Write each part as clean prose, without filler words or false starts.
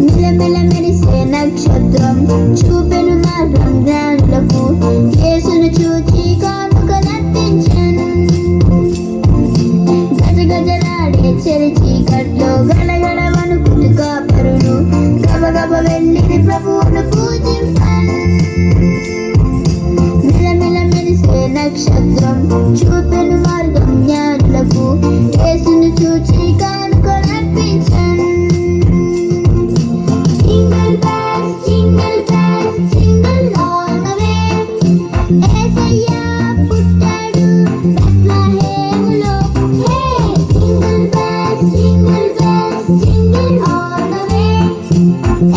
మిలమిల మెరిసే నక్షత్రం చూపెను మార్గం జ్ఞానులకు. యేసును చూచి కానుకనర్పించెను. గజగజలాడే చెలి చీకట్లో గడగడ వణుకుతూ కాపరులు గబగబ వెళ్ళిరి ప్రభువును పూజింపన్. మిలమిల మెరిసే నక్షత్రం చూపెను మార్గం జ్ఞానులకు. యేసును చూచి కానుకనర్పించెను. Jingle bells, jingle bells, jingle all the way. యేసయ్య పుట్టాడు బెత్లెహేములో. Hey, jingle bells, jingle bells, jingle all the way.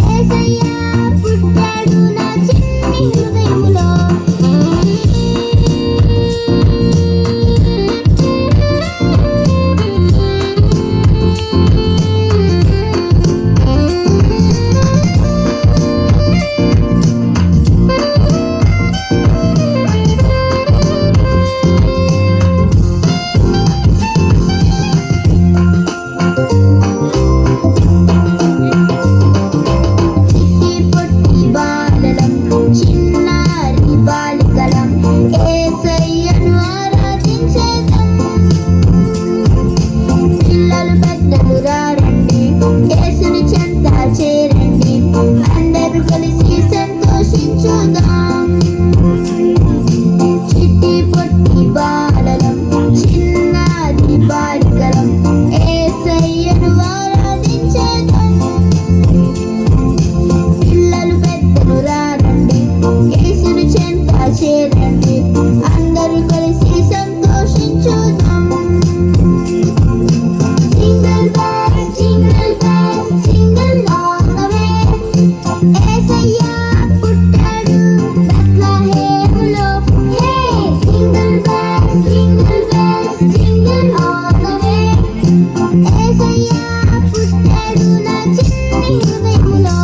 యేసయ్య పుట్టాడు నా చిన్ని హృదయములో. చిన్నారి బాలికలం యేసయ్యను ఆరాధించేదం. పిల్లలు పెద్దలు రారండి, యేసుని చెంత చేరండి. అందరూ కలిసి సంతోషించుదాం. చిట్టి పొట్టి బాలలం చిన్నారి బాలికలం యేసయ్యను ఆరాధించేదం. పిల్లలు పెద్దలు రారండి, యేసుని చెంత చేరండి. అందరూ కలిసి సంతోషించుదాం. Jingle bells, jingle bells, jingle all the way. యేసయ్య పుట్టాడు బెత్లెహేములో. Hey, jingle bells, jingle bells, jingle all the way. యేసయ్య పుట్టాడు నా చిన్ని హృదయములో.